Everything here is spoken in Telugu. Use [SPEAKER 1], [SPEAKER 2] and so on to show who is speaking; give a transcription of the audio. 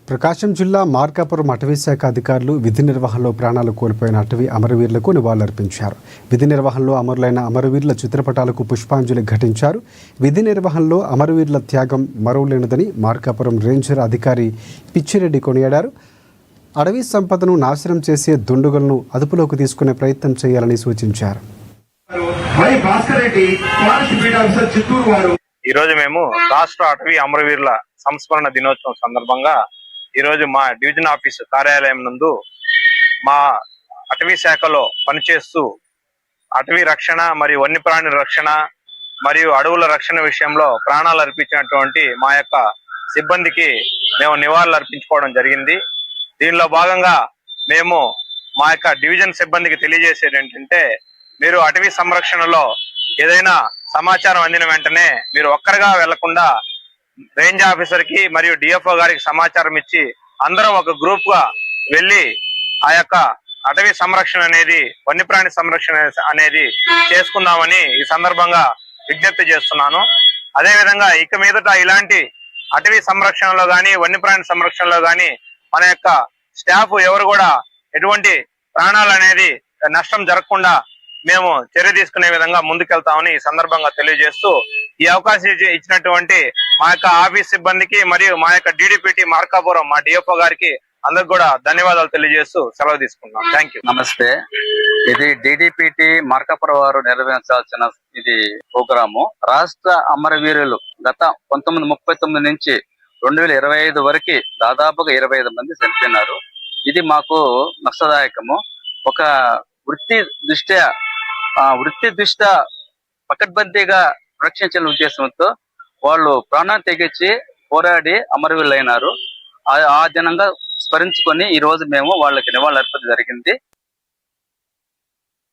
[SPEAKER 1] ప్రకాశం జిల్లా మార్కాపురం అటవీ శాఖ అధికారులు విధి నిర్వహణలో ప్రాణాలు కోల్పోయిన అటవీ అమరవీరులకు నివాళులర్పించారు. విధి నిర్వహణలో అమరులైన అమరవీరుల చిత్రపటాలకు పుష్పాంజలి ఘటించారు. విధి నిర్వహణలో అమరవీరుల త్యాగం మరువలేనిదని మార్కాపురం రేంజర్ అధికారి పిచ్చిరెడ్డి కొనియాడారు. అడవి సంపదను నాశనం చేసే దుండగులను అదుపులోకి తీసుకునే ప్రయత్నం చేయాలని సూచించారు.
[SPEAKER 2] ఈ రోజు మేము రాష్ట్ర అటవీ అమరవీరుల సంస్మరణ దినోత్సవం సందర్భంగా ఈ రోజు మా డివిజన్ ఆఫీసు కార్యాలయం నందు మా అటవీ శాఖలో పనిచేస్తూ అటవీ రక్షణ మరియు వన్యప్రాణి రక్షణ మరియు అడవుల రక్షణ విషయంలో ప్రాణాలు అర్పించినటువంటి మా యొక్క సిబ్బందికి మేము నివాళులు అర్పించుకోవడం జరిగింది. దీనిలో భాగంగా మేము మా యొక్క డివిజన్ సిబ్బందికి తెలియజేసేది ఏంటంటే, మీరు అటవీ సంరక్షణలో ఏదైనా సమాచారం అందిన వెంటనే మీరు ఒక్కరిగా వెళ్లకుండా రేంజ్ ఆఫీసర్ కి మరియు డిఎఫ్ఓ గారికి సమాచారం ఇచ్చి అందరం ఒక గ్రూప్ గా వెళ్లి ఆ యొక్క అటవీ సంరక్షణ అనేది వన్యప్రాణి సంరక్షణ అనేది చేసుకుందామని ఈ సందర్భంగా విజ్ఞప్తి చేస్తున్నాను. అదే విధంగా ఇక మీదట ఇలాంటి అటవీ సంరక్షణలో గాని వన్యప్రాణి సంరక్షణలో గాని మన యొక్క స్టాఫ్ ఎవరు కూడా ఎటువంటి ప్రాణాలు అనేది నష్టం జరగకుండా మేము చర్య తీసుకునే విధంగా ముందుకెళ్తామని ఈ సందర్భంగా తెలియజేస్తూ ఈ అవకాశం ఇచ్చినటువంటి మా యొక్క ఆఫీస్ సిబ్బందికి మరియు మా యొక్క డిడిపిటి మార్కాపురం మా డిఎఫ్ఓ గారికి అందరికి కూడా ధన్యవాదాలు తెలియజేస్తూ సెలవు తీసుకున్నాం. Thank you.
[SPEAKER 3] నమస్తే. ఇది డిడిపిటి మార్కాపురం వారు నిర్వహించాల్సిన ఇది ప్రోగ్రాము. రాష్ట్ర అమరవీరులు గత 1939 నుంచి 2025 వరకు దాదాపుగా 25 మంది చనిపోయినారు. ఇది మాకు నష్టదాయకము. ఒక వృత్తి దృష్ట్యా పకడ్బందీగా రక్షించాలనే ఉద్దేశంతో వాళ్ళు ప్రాణాన్ని తెగించి పోరాడి అమరవీరులైనారు. ఆ దినంగా స్మరించుకొని ఈ రోజు మేము వాళ్ళకి నివాళులు అర్పించడం జరిగింది.